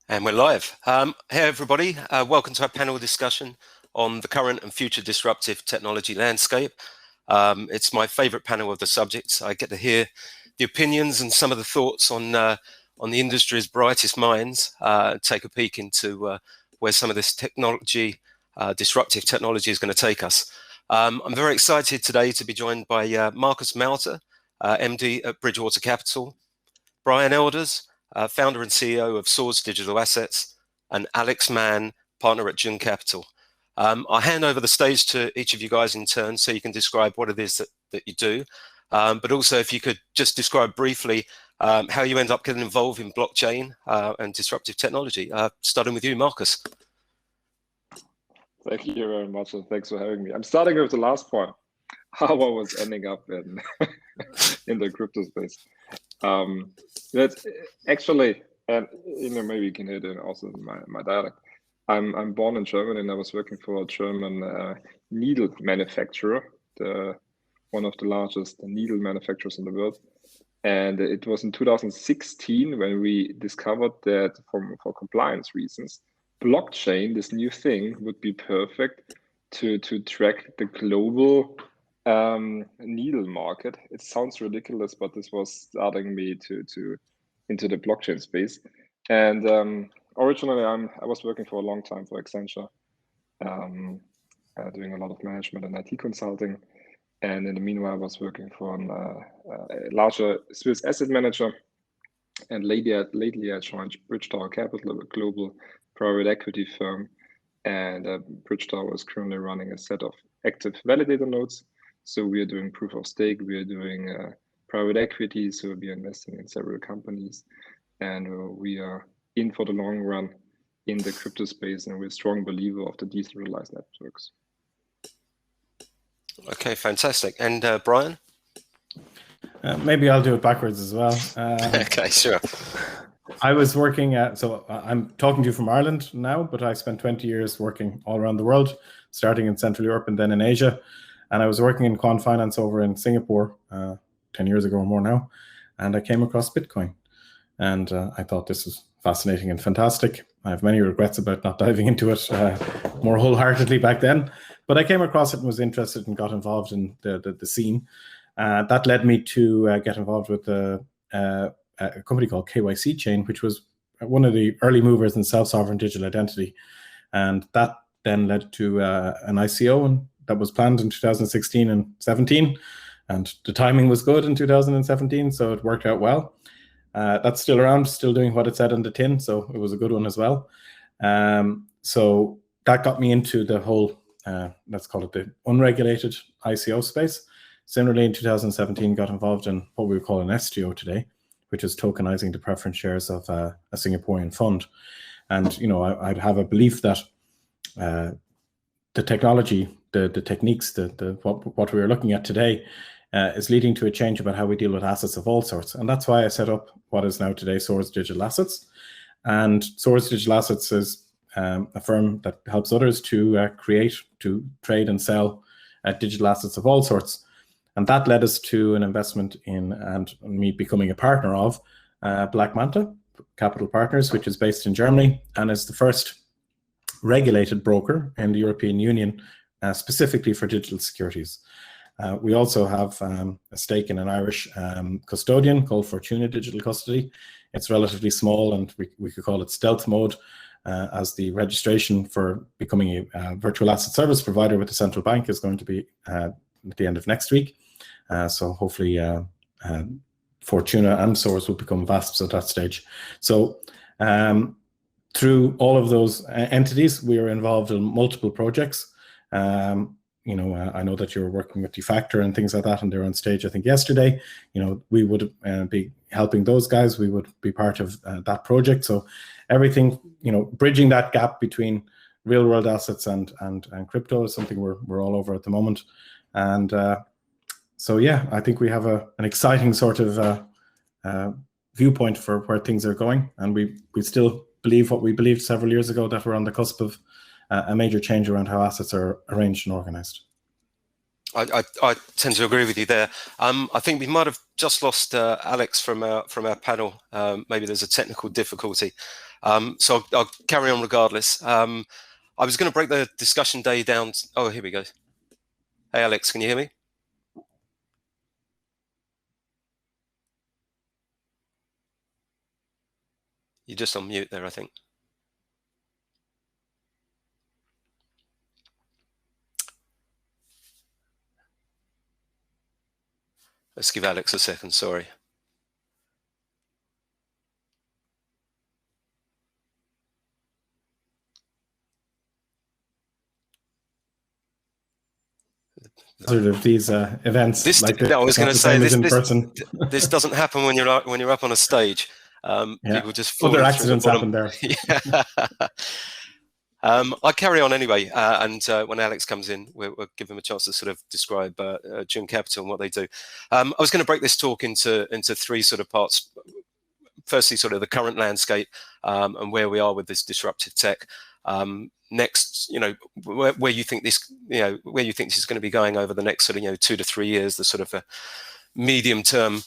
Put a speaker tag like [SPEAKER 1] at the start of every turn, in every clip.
[SPEAKER 1] And we're live. Hey everybody, welcome to our panel discussion on the current and future disruptive technology landscape. It's my favorite panel of the subjects. I get to hear the opinions and some of the thoughts on the industry's brightest minds, take a peek into where some of this technology, disruptive technology is going to take us. I'm very excited today to be joined by Maute, MD at Bridgewater Capital, Brian Elders, founder and CEO of Source Digital Assets, and Alex Mann, partner at June Capital. I'll hand over the stage to each of you guys in turn so you can describe what it is that you do. But also if you could just describe briefly how you end up getting involved in blockchain and disruptive technology. Starting with you, Marcus.
[SPEAKER 2] Thank you very much, and thanks for having me. I'm starting with the last point, how I was ending up in in the crypto space. That's actually, and maybe you can hear it also in my dialect. I'm born in Germany, and I was working for a German needle manufacturer, one of the largest needle manufacturers in the world. And it was in 2016 when we discovered that for compliance reasons, blockchain, this new thing, would be perfect to track the global needle market. It sounds ridiculous, but this was starting me into the blockchain space. And originally, I was working for a long time for Accenture, doing a lot of management and IT consulting. And in the meanwhile, I was working for a larger Swiss asset manager. And lately, I joined Bridgewater Capital, a global private equity firm. And Bridgewater is currently running a set of active validator nodes. So we are doing proof of stake, we are doing private equity, so we are investing in several companies. And we are in for the long run in the crypto space, and we're a strong believer of the decentralized networks.
[SPEAKER 1] Okay, fantastic. And Brian?
[SPEAKER 3] Maybe I'll do it backwards as well.
[SPEAKER 1] Okay, sure.
[SPEAKER 3] I was working so I'm talking to you from Ireland now, but I spent 20 years working all around the world, starting in Central Europe and then in Asia. And I was working in quant finance over in Singapore 10 years ago or more now. And I came across Bitcoin. And I thought this was fascinating and fantastic. I have many regrets about not diving into it more wholeheartedly back then. But I came across it and was interested and got involved in the scene. That led me to get involved with a company called KYC Chain, which was one of the early movers in self-sovereign digital identity. And that then led to an ICO, and that was planned in 2016 and 17. And the timing was good in 2017, so it worked out well. That's still around, still doing what it said on the tin, so it was a good one as well. So that got me into the whole, let's call it the unregulated ICO space. Similarly, in 2017, got involved in what we would call an STO today, which is tokenizing the preference shares of a Singaporean fund. And I'd have a belief that the technology, the techniques, what we're looking at today is leading to a change about how we deal with assets of all sorts. And that's why I set up what is now today Source Digital Assets. And Source Digital Assets is a firm that helps others to create, to trade and sell digital assets of all sorts. And that led us to an investment in, and me becoming a partner of, Black Maute Capital Partners, which is based in Germany and is the first regulated broker in the European Union specifically for digital securities. We also have a stake in an Irish custodian called Fortuna Digital Custody. It's relatively small, and we could call it stealth mode, as the registration for becoming a virtual asset service provider with the central bank is going to be at the end of next week. So hopefully Fortuna and Source will become VASPs at that stage. So through all of those entities, we are involved in multiple projects. I know that you're working with Defactor and things like that, and they're on stage, I think, yesterday. We would be helping those guys. We would be part of that project. So everything, bridging that gap between real world assets and crypto is something we're all over at the moment. And so, yeah, I think we have an exciting sort of viewpoint for where things are going. And we still believe what we believed several years ago, that we're on the cusp of a major change around how assets are arranged and organized.
[SPEAKER 1] I tend to agree with you there. I think we might have just lost Alex from our panel. Maybe there's a technical difficulty. So I'll carry on regardless. I was going to break the discussion day down. Oh, here we go. Hey, Alex, can you hear me? You're just on mute there, I think. Let's give Alex a second, sorry.
[SPEAKER 3] Of these events.
[SPEAKER 1] This,
[SPEAKER 3] like this,
[SPEAKER 1] no, I was going to say this doesn't happen when you're up on a stage. People just fall
[SPEAKER 3] other
[SPEAKER 1] through
[SPEAKER 3] accidents
[SPEAKER 1] the
[SPEAKER 3] happen there.
[SPEAKER 1] Yeah. I'll carry on anyway, and when Alex comes in, we'll give him a chance to sort of describe June Capital and what they do. I was going to break this talk into three sort of parts. Firstly, sort of the current landscape and where we are with this disruptive tech. Next, where you think this, where you think this is going to be going over the next sort of 2 to 3 years, the sort of medium term,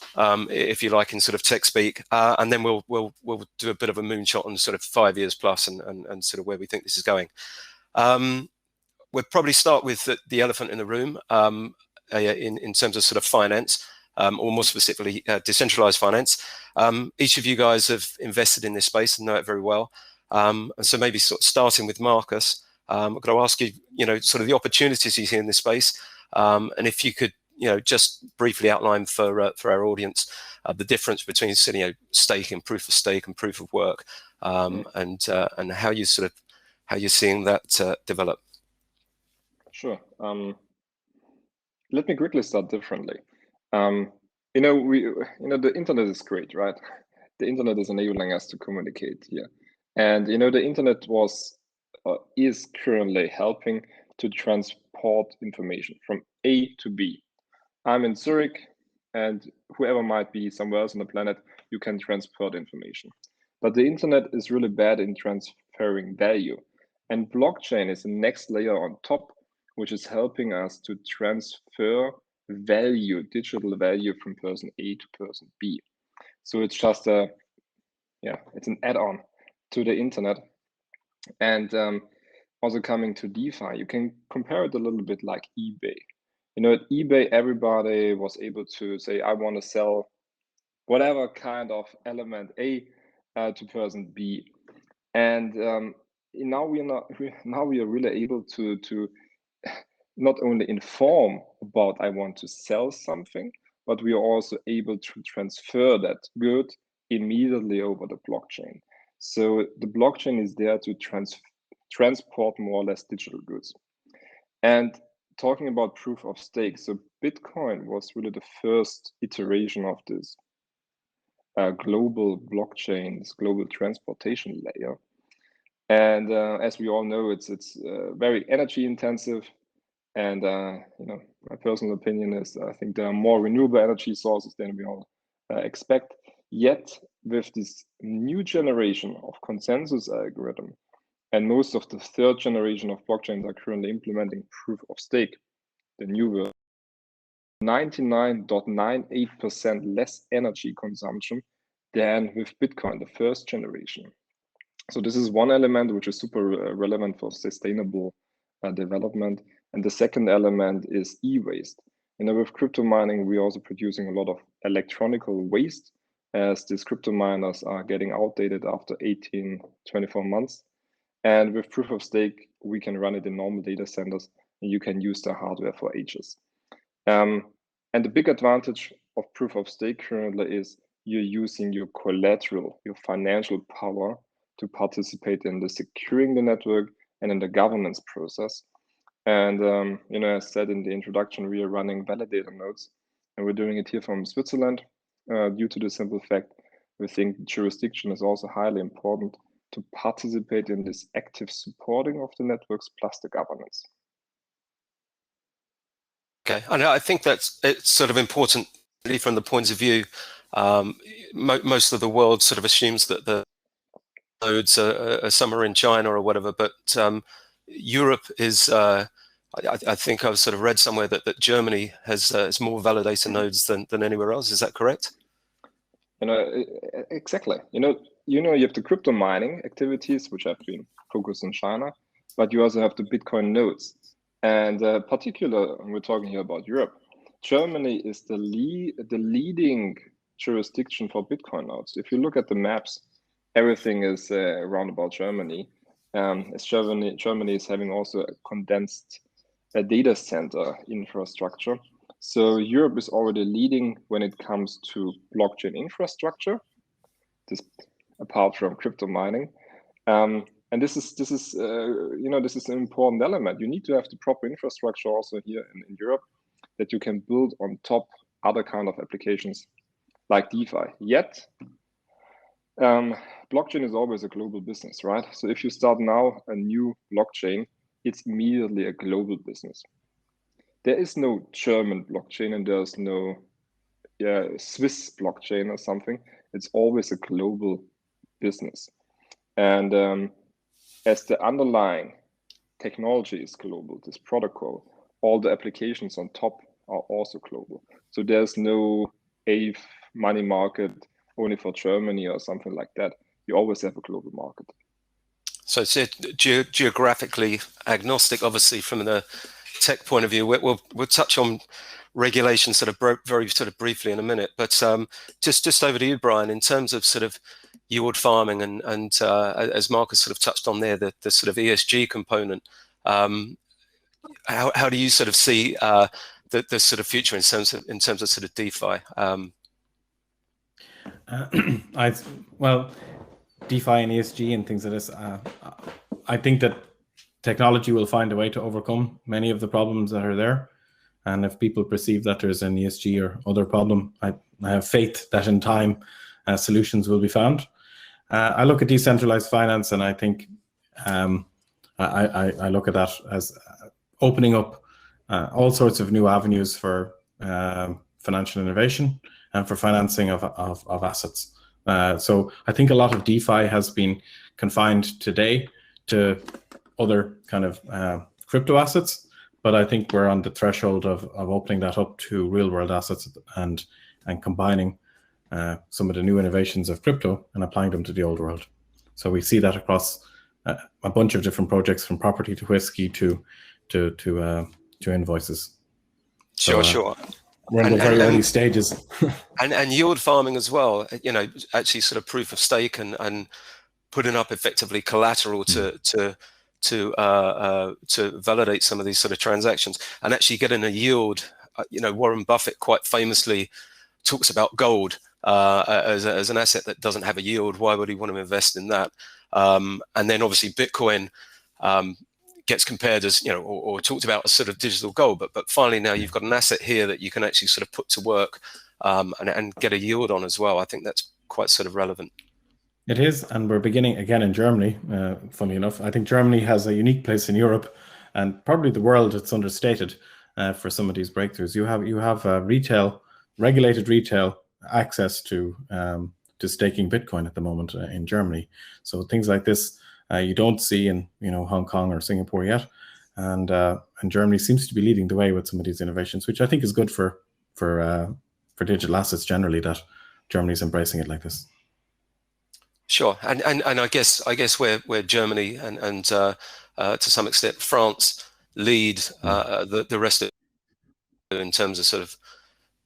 [SPEAKER 1] if you like, in sort of tech speak, and then we'll do a bit of a moonshot on sort of 5 years plus and sort of where we think this is going. We'll probably start with the elephant in the room in terms of sort of finance. Or more specifically, decentralized finance. Each of you guys have invested in this space and know it very well. And so maybe sort of starting with Marcus, I'm going to ask you, sort of the opportunities you see in this space, and if you could, just briefly outline for our audience the difference between stake and proof of stake and proof of work, and how you're seeing that develop.
[SPEAKER 2] Sure. Let me quickly start differently. The internet is great, right? The internet is enabling us to communicate here. And, the internet is currently helping to transport information from A to B. I'm in Zurich, and whoever might be somewhere else on the planet, you can transport information. But the internet is really bad in transferring value. And blockchain is the next layer on top, which is helping us to transfer value, digital value from person A to person B. So it's just it's an add-on to the internet. And also coming to DeFi, you can compare it a little bit like eBay. At eBay, everybody was able to say, I want to sell whatever kind of element A to person B. And now we are really able to not only inform about I want to sell something, but we are also able to transfer that good immediately over the blockchain. So the blockchain is there to transport more or less digital goods. And talking about proof of stake, so Bitcoin was really the first iteration of this global blockchain, this global transportation layer. And as we all know, it's very energy intensive. And my personal opinion is I think there are more renewable energy sources than we all expect. Yet with this new generation of consensus algorithm, and most of the third generation of blockchains are currently implementing proof of stake, the new version, 99.98% less energy consumption than with Bitcoin, the first generation. So this is one element which is super relevant for sustainable development. And the second element is e-waste. With crypto mining, we're also producing a lot of electronical waste, as these crypto miners are getting outdated after 18, 24 months. And with proof of stake, we can run it in normal data centers, and you can use the hardware for ages. And the big advantage of proof of stake currently is you're using your collateral, your financial power, to participate in the securing the network and in the governance process. And as said in the introduction, we are running validator nodes, and we're doing it here from Switzerland due to the simple fact we think jurisdiction is also highly important to participate in this active supporting of the networks plus the governance.
[SPEAKER 1] Okay, and I think it's sort of important from the point of view. Most of the world sort of assumes that the nodes are somewhere in China or whatever, but Europe is. I think I've sort of read somewhere that Germany has more validator nodes than anywhere else. Is that correct?
[SPEAKER 2] Exactly. you have the crypto mining activities, which have been focused in China, but you also have the Bitcoin nodes. And particular, we're talking here about Europe, Germany is the leading jurisdiction for Bitcoin nodes. If you look at the maps, everything is around about Germany. As Germany is having also a condensed data center infrastructure. So Europe is already leading when it comes to blockchain infrastructure, this apart from crypto mining. And this is an important element. You need to have the proper infrastructure also here in Europe that you can build on top other kind of applications like DeFi. Yet, blockchain is always a global business, right? So if you start now a new blockchain, it's immediately a global business. There is no German blockchain and there's no Swiss blockchain or something. It's always a global business. And as the underlying technology is global, this protocol, all the applications on top are also global. So there's no money market only for Germany or something like that. You always have a global market.
[SPEAKER 1] So it's geographically agnostic, obviously, from the tech point of view. We'll touch on regulation sort of very sort of briefly in a minute, but just over to you, Brian, in terms of sort of yield farming and as Marcus sort of touched on there, the sort of ESG component. How do you sort of see the sort of future in terms of sort of DeFi?
[SPEAKER 3] Well, DeFi and ESG and things like this, I think that technology will find a way to overcome many of the problems that are there. And if people perceive that there's an ESG or other problem, I have faith that in time solutions will be found. I look at decentralized finance, and I think I look at that as opening up all sorts of new avenues for financial innovation and for financing of assets. So I think a lot of DeFi has been confined today to other kind of crypto assets, but I think we're on the threshold of opening that up to real world assets and combining some of the new innovations of crypto and applying them to the old world. So we see that across a bunch of different projects, from property to whiskey to invoices.
[SPEAKER 1] Sure.
[SPEAKER 3] We're in the very early stages.
[SPEAKER 1] and yield farming as well, actually sort of proof of stake and putting up effectively collateral to validate some of these sort of transactions and actually getting a yield. Warren Buffett quite famously talks about gold as an asset that doesn't have a yield. Why would he want to invest in that? And then obviously Bitcoin gets compared as, or talked about as sort of digital gold, but finally now you've got an asset here that you can actually sort of put to work and get a yield on as well. I think that's quite sort of relevant.
[SPEAKER 3] It is, and we're beginning again in Germany. Funny enough, I think Germany has a unique place in Europe, and probably the world. It's understated for some of these breakthroughs. You have regulated retail access to staking Bitcoin at the moment in Germany. So things like this you don't see in Hong Kong or Singapore yet, and Germany seems to be leading the way with some of these innovations, which I think is good for digital assets generally, that Germany's embracing it like this.
[SPEAKER 1] Sure, and I guess where Germany and to some extent France lead the rest of it in terms of sort of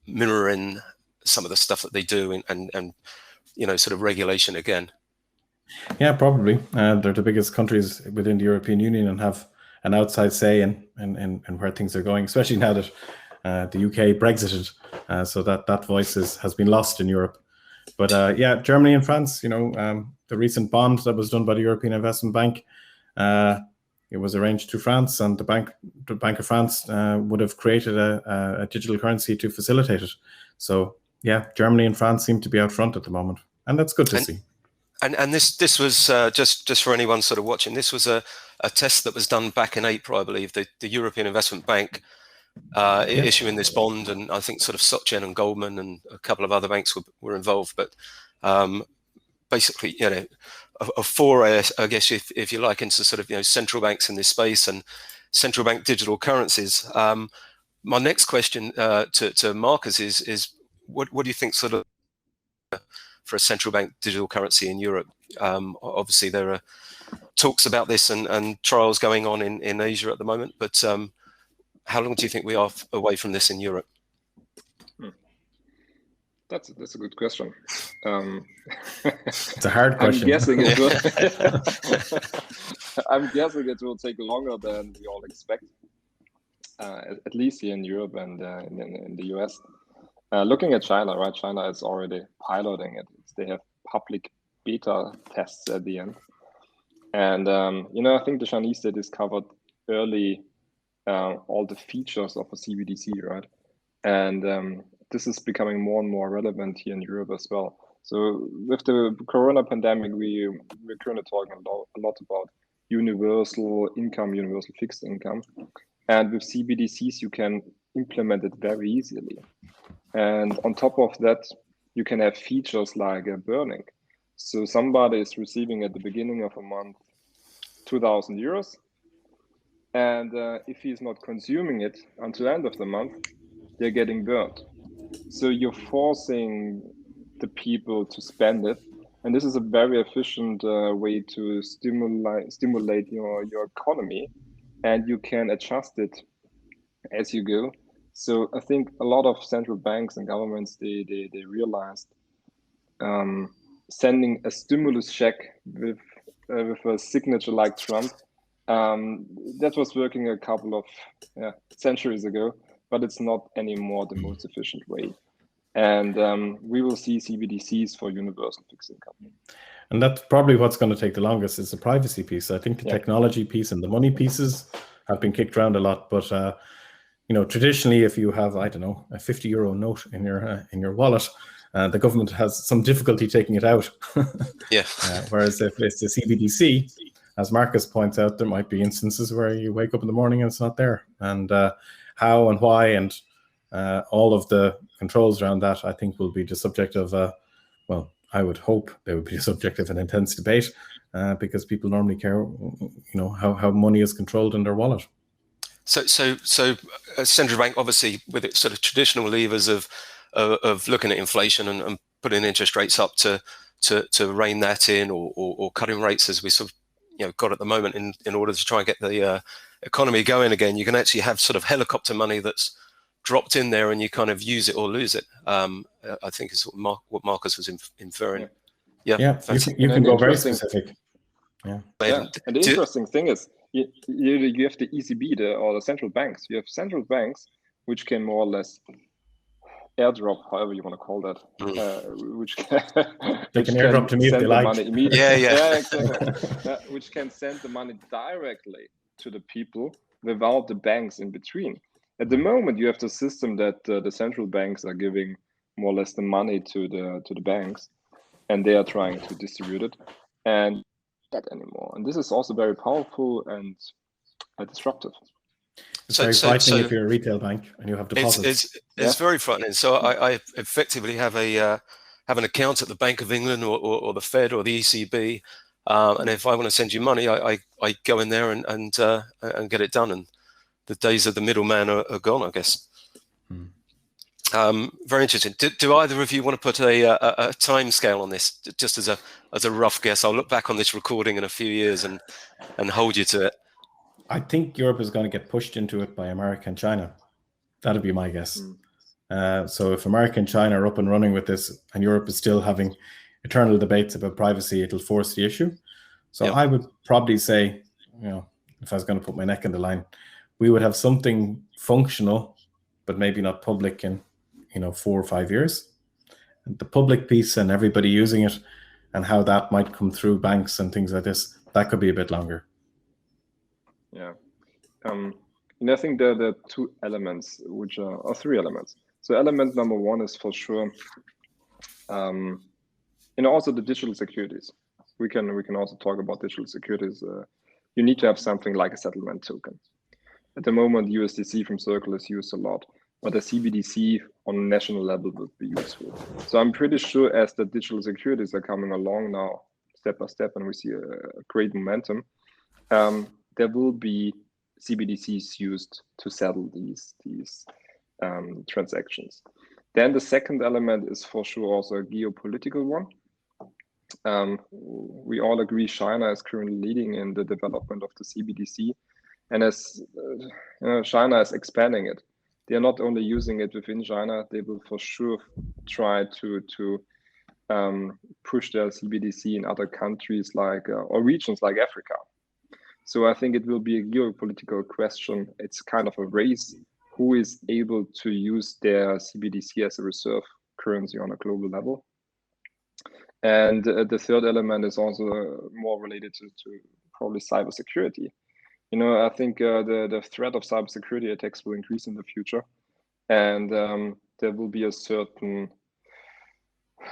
[SPEAKER 1] mirroring some of the stuff that they do and sort of regulation again.
[SPEAKER 3] Yeah, probably. They're the biggest countries within the European Union and have an outside say in where things are going, especially now that the UK Brexited, so that voice has been lost in Europe. But Germany and France, the recent bond that was done by the European Investment Bank, it was arranged to France, and the Bank of France would have created a digital currency to facilitate it. So yeah, Germany and France seem to be out front at the moment, and that's good to see.
[SPEAKER 1] And this was just for anyone sort of watching. This was a test that was done back in April, I believe. The European Investment Bank issuing this bond, and I think sort of SocGen and Goldman and a couple of other banks were involved. But basically, a foray, I guess, if you like, into sort of central banks in this space and central bank digital currencies. My next question to Marcus is what do you think sort of a central bank digital currency in Europe. Obviously, there are talks about this and trials going on in Asia at the moment. But how long do you think we are away from this in Europe?
[SPEAKER 2] That's a good question.
[SPEAKER 3] It's a hard question.
[SPEAKER 2] I'm guessing it will. I'm guessing it will take longer than we all expect. At least here in Europe and in the US. Looking at China, right? China is already piloting it. They have public beta tests at the end. And, I think the Chinese, they discovered early all the features of a CBDC, right? And this is becoming more and more relevant here in Europe as well. So with the Corona pandemic, we're currently talking a lot about universal income, universal fixed income. And with CBDCs, you can implement it very easily. And on top of that, you can have features like burning. So somebody is receiving at the beginning of a month 2,000 euros. And if he's not consuming it until the end of the month, they're getting burned. So you're forcing the people to spend it. And this is a very efficient way to stimulate your economy. And you can adjust it as you go. So I think a lot of central banks and governments, they realized sending a stimulus check with a signature like Trump, that was working a couple of centuries ago, but it's not anymore the most efficient way. And we will see CBDCs for universal fixed income.
[SPEAKER 3] And that's probably what's going to take the longest is the privacy piece. I think the technology piece and the money pieces have been kicked around a lot, but traditionally, if you have, I don't know, a 50 euro note in your wallet, the government has some difficulty taking it out. Whereas if it's a CBDC, as Marcus points out, there might be instances where you wake up in the morning and it's not there. And how and why and all of the controls around that, I think, will be the subject of, I would hope they would be the subject of an intense debate because people normally care, how money is controlled in their wallet.
[SPEAKER 1] So a central bank, obviously, with its sort of traditional levers of looking at inflation and putting interest rates up to rein that in, or cutting rates as we sort of got at the moment in order to try and get the economy going again. You can actually have sort of helicopter money that's dropped in there, and you kind of use it or lose it. I think is what Marcus was inferring.
[SPEAKER 3] Yeah, you can go very specific.
[SPEAKER 2] And the interesting thing is, you have the ECB or the central banks. You have central banks which can more or less airdrop, however you want to call that, which can
[SPEAKER 3] airdrop to me if they like.
[SPEAKER 2] Money immediately. Exactly. Which can send the money directly to the people without the banks in between. At the moment, you have the system that the central banks are giving more or less the money to the banks, and they are trying to distribute it, and that anymore. And this is also very powerful and disruptive.
[SPEAKER 3] It's very frightening if you're a retail bank and you have deposits.
[SPEAKER 1] It's very frightening. So I effectively have an account at the Bank of England or the Fed or the ECB, and if I want to send you money, I go in there and get it done. And the days of the middleman are gone, I guess. Very interesting. Do either of you want to put a time scale on this, just as a rough guess? I'll look back on this recording in a few years and hold you to it.
[SPEAKER 3] I think Europe is going to get pushed into it by America and China. That'd be my guess. So if America and China are up and running with this, and Europe is still having eternal debates about privacy, it'll force the issue. So I would probably say, if I was going to put my neck in the line, we would have something functional, but maybe not public in 4 or 5 years. And the public piece and everybody using it and how that might come through banks and things like this, that could be a bit longer.
[SPEAKER 2] I think there are 2 elements, which are 3 elements. So element number 1 is for sure, also the digital securities. We can also talk about digital securities. You need to have something like a settlement token. At the moment, USDC from Circle is used a lot, but a CBDC on a national level would be useful. So I'm pretty sure as the digital securities are coming along now, step by step, and we see a great momentum, there will be CBDCs used to settle these transactions. Then the second element is for sure also a geopolitical one. We all agree China is currently leading in the development of the CBDC, and as China is expanding it. They are not only using it within China; they will for sure try to push their CBDC in other countries like or regions like Africa. So I think it will be a geopolitical question. It's kind of a race who is able to use their CBDC as a reserve currency on a global level. And the third element is also more related to probably cybersecurity. I think the threat of cybersecurity attacks will increase in the future, and there will be a certain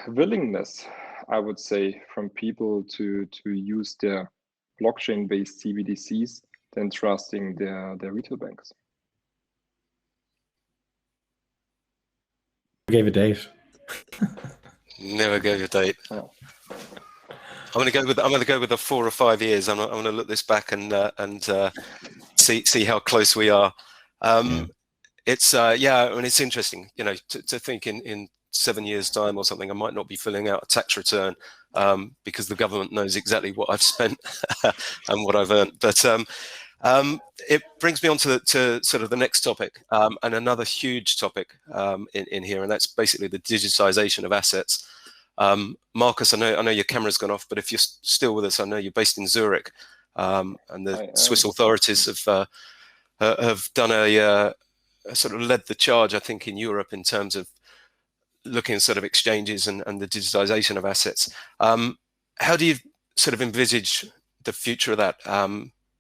[SPEAKER 2] willingness, I would say, from people to use their blockchain-based CBDCs than trusting their retail banks.
[SPEAKER 3] Gave a date.
[SPEAKER 1] Never gave a date.
[SPEAKER 2] Oh.
[SPEAKER 1] I'm going to go with the 4 or 5 years. I'm going to look this back and see how close we are. It's it's interesting, to think in 7 years' time or something, I might not be filling out a tax return because the government knows exactly what I've spent and what I've earned. But it brings me on to sort of the next topic, and another huge topic in here, and that's basically the digitization of assets. Marcus, I know your camera's gone off, but if you're still with us, I know you're based in Zurich, and the Swiss authorities have done a sort of led the charge, I think, in Europe in terms of looking at sort of exchanges and the digitization of assets. How do you sort of envisage the future of that?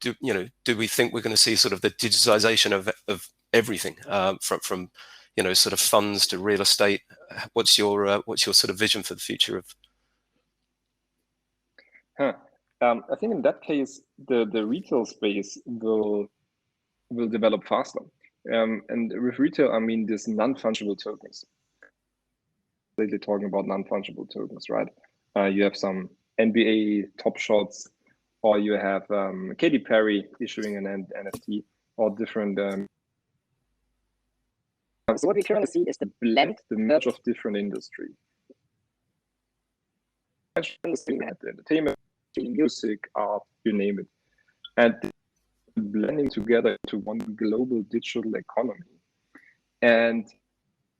[SPEAKER 1] Do we think we're going to see sort of the digitization of everything from sort of funds to real estate? What's your sort of vision for the future of?
[SPEAKER 2] I think in that case, the retail space will develop faster. And with retail, I mean these non-fungible tokens. Lately talking about non-fungible tokens, right? You have some NBA top shots, or you have Katy Perry issuing an NFT, or different. So what we currently see is the merge of different industry. Entertainment, music, art, you name it, and blending together into one global digital economy. And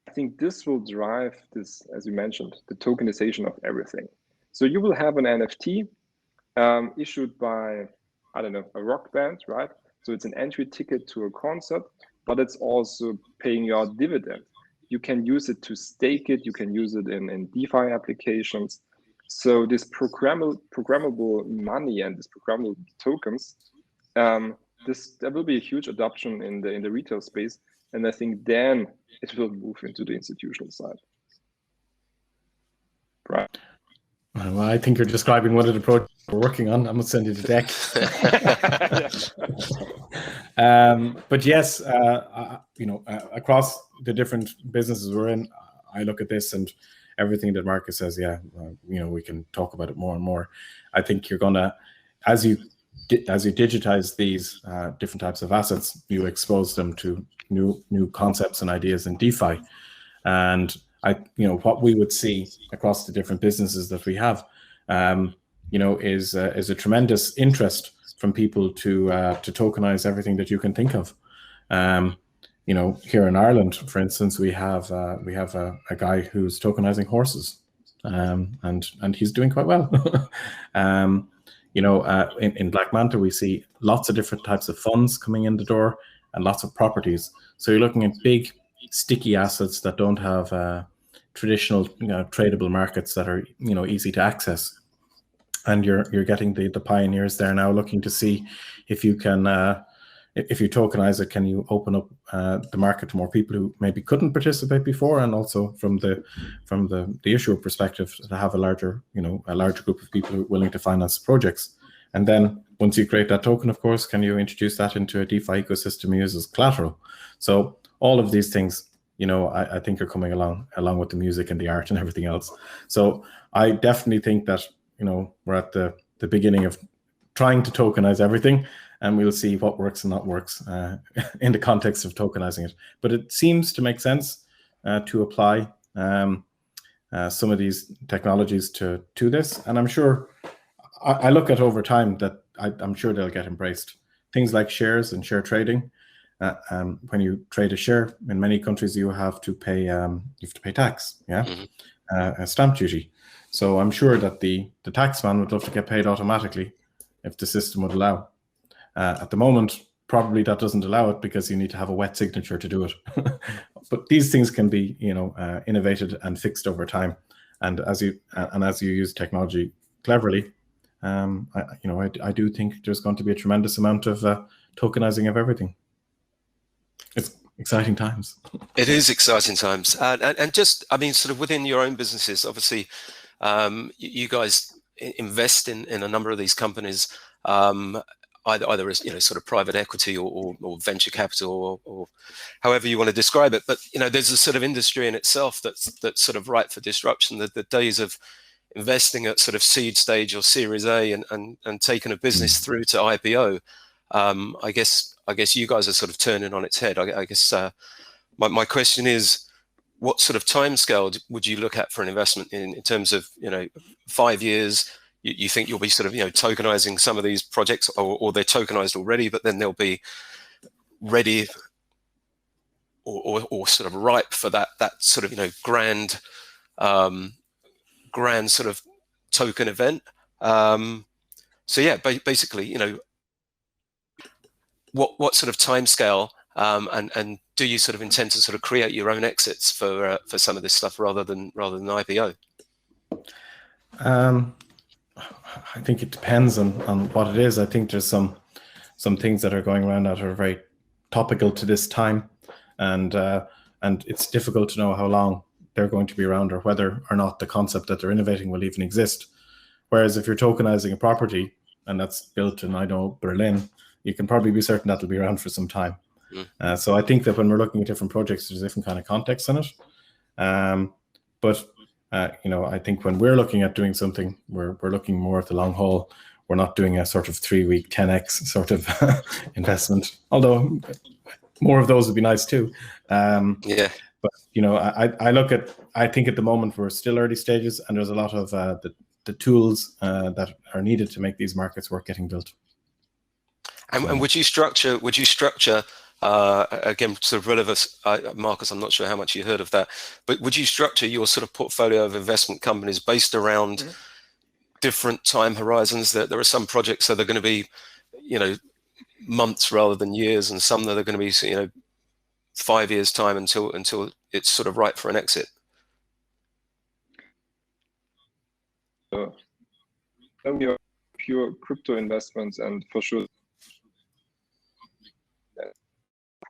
[SPEAKER 2] I think this will drive this, as you mentioned, the tokenization of everything. So you will have an NFT issued by, I don't know, a rock band, right? So it's an entry ticket to a concert, but it's also paying you out dividend. You can use it to stake it. You can use it in DeFi applications. So this programmable money and this programmable tokens, there will be a huge adoption in the retail space. And I think then it will move into the institutional side. Right.
[SPEAKER 3] Well, I think you're describing one of the projects we're working on. I'm going to send you the deck. But yes, across the different businesses we're in, I look at this and everything that Marcus says, we can talk about it more and more. I think you're going to, as you digitize these different types of assets, you expose them to new concepts and ideas in DeFi. And what we would see across the different businesses that we have, is a tremendous interest from people to tokenize everything that you can think of. Here in Ireland, for instance, we have a guy who's tokenizing horses, and he's doing quite well. In Black Manta, we see lots of different types of funds coming in the door and lots of properties. So you're looking at big, sticky assets that don't have traditional, tradable markets that are, easy to access. And you're getting the pioneers there now looking to see if you can, if you tokenize it, can you open up the market to more people who maybe couldn't participate before, and also from the issuer perspective to have a larger group of people who are willing to finance projects. And then once you create that token, of course, can you introduce that into a DeFi ecosystem and use as collateral? So all of these things, I think are coming along with the music and the art and everything else. So I definitely think that, we're at the beginning of trying to tokenize everything, and we'll see what works and not works in the context of tokenizing it. But it seems to make sense to apply some of these technologies to this, and I'm sure I look at over time that I'm sure they'll get embraced. Things like shares and share trading. When you trade a share, in many countries you have to pay tax, a stamp duty. So I'm sure that the tax man would love to get paid automatically if the system would allow. At the moment, probably that doesn't allow it because you need to have a wet signature to do it. But these things can be, innovated and fixed over time. And as you use technology cleverly, I do think there's going to be a tremendous amount of tokenizing of everything. It's exciting times.
[SPEAKER 1] It is exciting times, and just, I mean, sort of within your own businesses, obviously, you guys invest in a number of these companies, either as sort of private equity or venture capital or however you want to describe it. But there's a sort of industry in itself that's sort of ripe for disruption. The days of investing at sort of seed stage or Series A and taking a business through to IPO, I guess you guys are sort of turning on its head. I guess my question is, what sort of timescale would you look at for an investment in terms of 5 years? You think you'll be sort of tokenizing some of these projects, or they're tokenized already, but then they'll be ready or sort of ripe for that sort of grand sort of token event. So yeah, basically, what sort of timescale, and do you sort of intend to sort of create your own exits for some of this stuff rather than IPO?
[SPEAKER 3] I think it depends on what it is. I think there's some things that are going around that are very topical to this time, and it's difficult to know how long they're going to be around or whether or not the concept that they're innovating will even exist. Whereas if you're tokenizing a property and that's built in, I know, Berlin, you can probably be certain that'll be around for some time. So I think that when we're looking at different projects, there's different kind of context in it. But I think when we're looking at doing something, we're looking more at the long haul. We're not doing a sort of 3-week 10x sort of investment, although more of those would be nice too.
[SPEAKER 1] Yeah.
[SPEAKER 3] But I think at the moment we're still early stages, and there's a lot of the tools that are needed to make these markets work getting built.
[SPEAKER 1] And would you structure again, sort of relevant, Marcus, I'm not sure how much you heard of that, but would you structure your sort of portfolio of investment companies based around different time horizons? There are some projects that are going to be, months rather than years, and some that are going to be, 5 years time until it's sort of right for an exit.
[SPEAKER 2] Then we have pure crypto investments, and for sure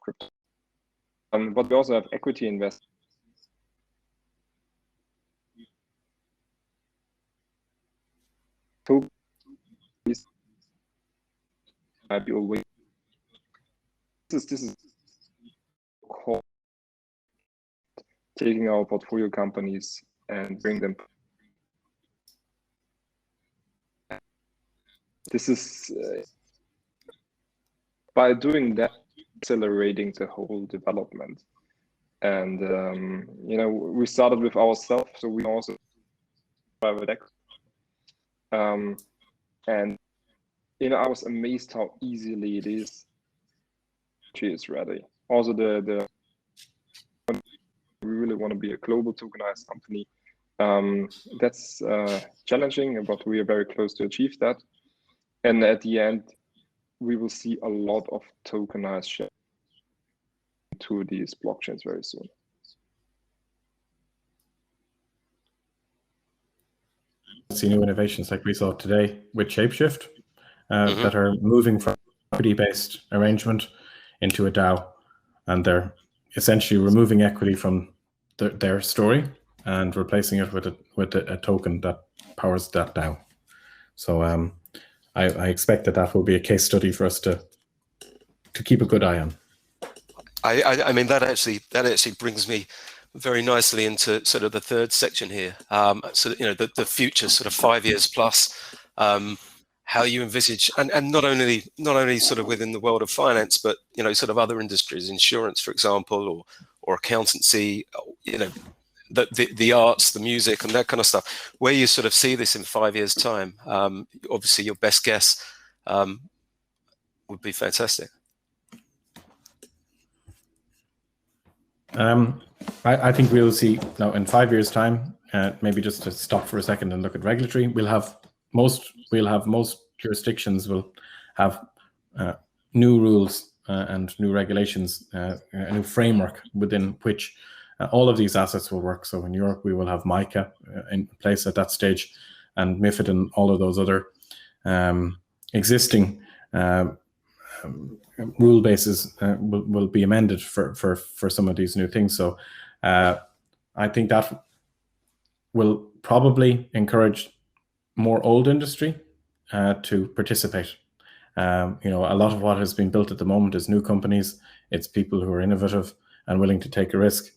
[SPEAKER 2] crypto. But we also have equity investments. This is taking our portfolio companies and bring them. This is by doing that, accelerating the whole development. And we started with ourselves, so we also private equity. And I was amazed how easily it is. She is ready. Also, we really want to be a global tokenized company. That's challenging, but we are very close to achieve that. And at the end, we will see a lot of tokenized shares to these blockchains very soon.
[SPEAKER 3] See new innovations like we saw today with Shapeshift that are moving from equity-based arrangement into a DAO, and they're essentially removing equity from their story and replacing it with a token that powers that DAO. So I expect that will be a case study for us to keep a good eye on.
[SPEAKER 1] I mean, that actually brings me very nicely into sort of the third section here. So the future, sort of 5 years plus, how you envisage, and not only sort of within the world of finance, but sort of other industries, insurance, for example, or accountancy, the arts, the music, and that kind of stuff. Where you sort of see this in 5 years' time, obviously your best guess would be fantastic.
[SPEAKER 3] I think we'll see now in 5 years' time. Maybe just to stop for a second and look at regulatory, we'll have most jurisdictions will have new rules and new regulations, a new framework within which all of these assets will work. So in Europe, we will have MiCA in place at that stage, and MiFID and all of those other existing rule bases will be amended for some of these new things. So I think that will probably encourage more old industry to participate. A lot of what has been built at the moment is new companies. It's people who are innovative and willing to take a risk.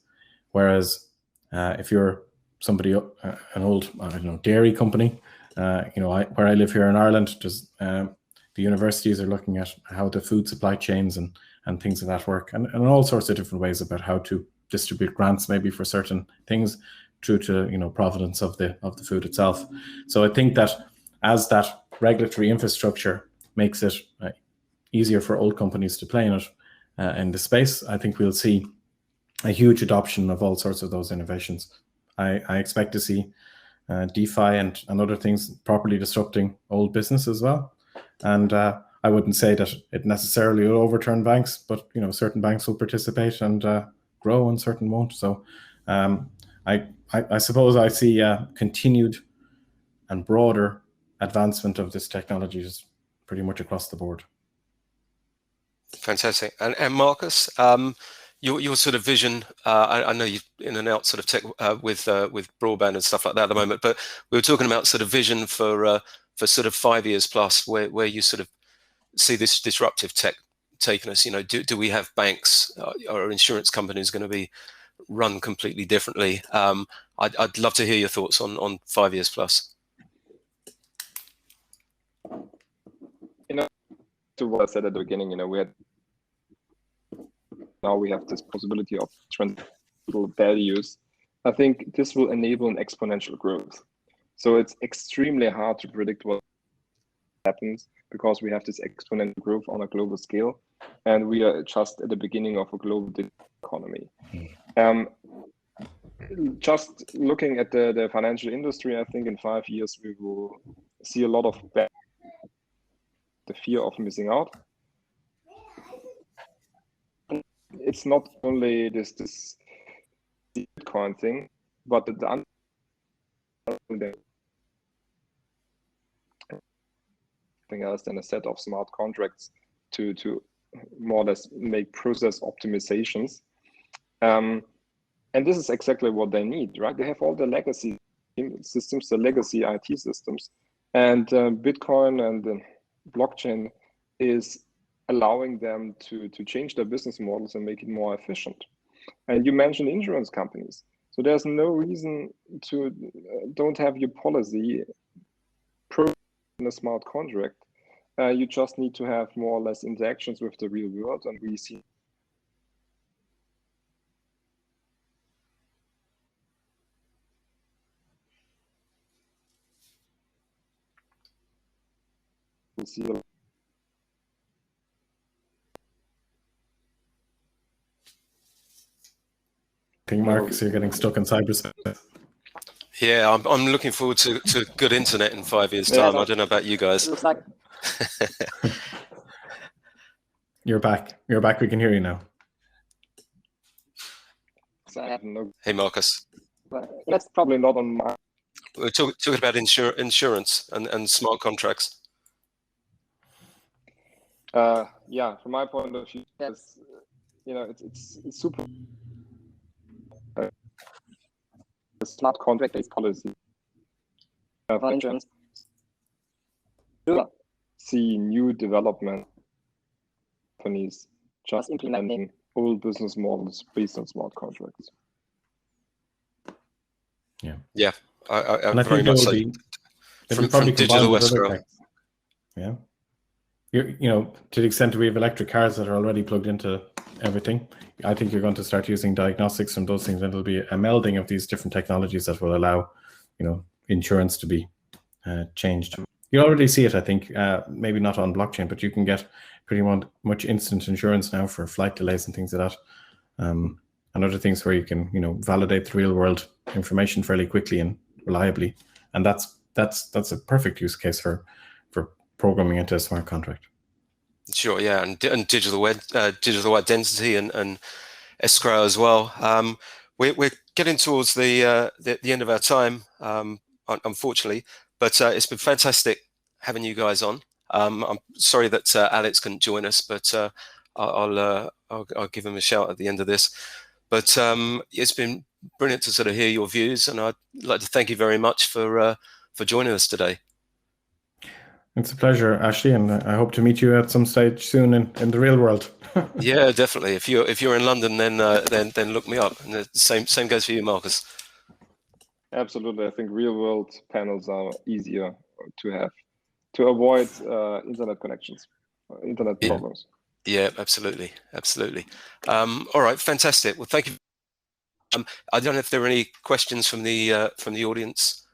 [SPEAKER 3] Whereas if you're somebody, an old, dairy company, where I live here in Ireland, the universities are looking at how the food supply chains and things of that work, and all sorts of different ways about how to distribute grants maybe for certain things, through to provenance of the food itself. So I think that as that regulatory infrastructure makes it easier for old companies to play in it in the space, I think we'll see a huge adoption of all sorts of those innovations. I expect to see DeFi and other things properly disrupting old business as well. And I wouldn't say that it necessarily will overturn banks, but certain banks will participate and grow and certain won't. So I suppose I see continued and broader advancement of this technology just pretty much across the board.
[SPEAKER 1] Fantastic. And Marcus, your sort of vision, I know you're in and out sort of tech with broadband and stuff like that at the moment, but we were talking about sort of vision for sort of 5 years plus, where you sort of see this disruptive tech taking us. Do we have banks or insurance companies going to be run completely differently? I'd love to hear your thoughts on 5 years plus.
[SPEAKER 2] To what I said at the beginning, now we have this possibility of transferable values. I think this will enable an exponential growth. So it's extremely hard to predict what happens, because we have this exponential growth on a global scale, and we are just at the beginning of a global economy. Just looking at the financial industry, I think in 5 years we will see a lot of the fear of missing out. It's not only this Bitcoin thing, but the thing else than a set of smart contracts to more or less make process optimizations. And this is exactly what they need, right? They have all the legacy systems, the legacy IT systems, and Bitcoin and the blockchain is allowing them to change their business models and make it more efficient. And you mentioned insurance companies. So there's no reason to don't have your policy in a smart contract. You just need to have more or less interactions with the real world, and we see
[SPEAKER 3] I think, Marcus, you're getting stuck in cyberspace.
[SPEAKER 1] Yeah, I'm looking forward to good internet in 5 years' time. I don't know about you guys.
[SPEAKER 3] You're back. You're back. We can hear you now.
[SPEAKER 1] Hey, Marcus.
[SPEAKER 2] That's probably not on my...
[SPEAKER 1] We're talking about insurance and smart contracts.
[SPEAKER 2] Yeah, from my point of view, it's super. The smart contract-based policy for insurance. See new development companies just implementing old business models based on smart contracts.
[SPEAKER 1] Yeah, I
[SPEAKER 3] very much so.
[SPEAKER 1] From digital escrow.
[SPEAKER 3] Yeah. To the extent that we have electric cars that are already plugged into everything. I think you're going to start using diagnostics from those things, and it'll be a melding of these different technologies that will allow, insurance to be changed. You already see it, I think, maybe not on blockchain, but you can get pretty much instant insurance now for flight delays and things like that. And other things where you can, validate the real world information fairly quickly and reliably. And that's a perfect use case for programming into a smart contract.
[SPEAKER 1] Sure, yeah, and digital identity and escrow as well. We're getting towards the end of our time, unfortunately, but it's been fantastic having you guys on. I'm sorry that Alex couldn't join us, but I'll give him a shout at the end of this. But it's been brilliant to sort of hear your views, and I'd like to thank you very much for joining us today.
[SPEAKER 3] It's a pleasure, Ashley, and I hope to meet you at some stage soon in the real world.
[SPEAKER 1] Yeah, definitely. If you're in London, then look me up. And the same goes for you, Marcus.
[SPEAKER 2] Absolutely, I think real world panels are easier to have to avoid internet connections, internet problems.
[SPEAKER 1] Yeah, absolutely. All right, fantastic. Well, thank you. I don't know if there are any questions from the audience.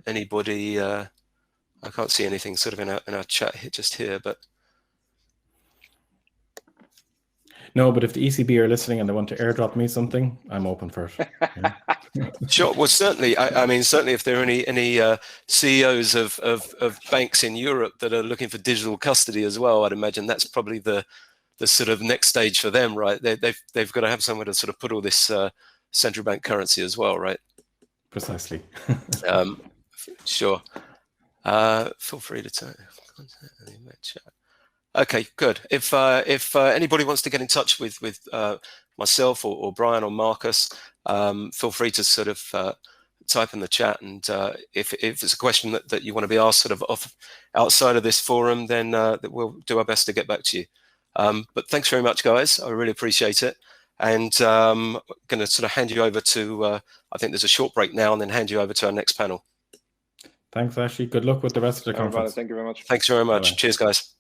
[SPEAKER 1] Anybody? I can't see anything sort of in our chat just here, but
[SPEAKER 3] no. But if the ECB are listening and they want to airdrop me something, I'm open for it. Yeah.
[SPEAKER 1] Sure. Well, certainly. I mean, certainly, if there are any CEOs of banks in Europe that are looking for digital custody as well, I'd imagine that's probably the sort of next stage for them, right? They've got to have somewhere to sort of put all this central bank currency as well, right?
[SPEAKER 3] Precisely.
[SPEAKER 1] Sure. Feel free to chat. Okay, good. If anybody wants to get in touch with myself or Brian or Marcus, feel free to sort of type in the chat, and if it's a question that you want to be asked sort of outside of this forum, then we'll do our best to get back to you. But thanks very much, guys. I really appreciate it. And I'm going to sort of hand you over to, I think there's a short break now, and then hand you over to our next panel.
[SPEAKER 3] Thanks, Ashley. Good luck with the rest of the conference.
[SPEAKER 2] Thank you very much.
[SPEAKER 1] Thanks very much.
[SPEAKER 3] Bye-bye.
[SPEAKER 1] Cheers, guys.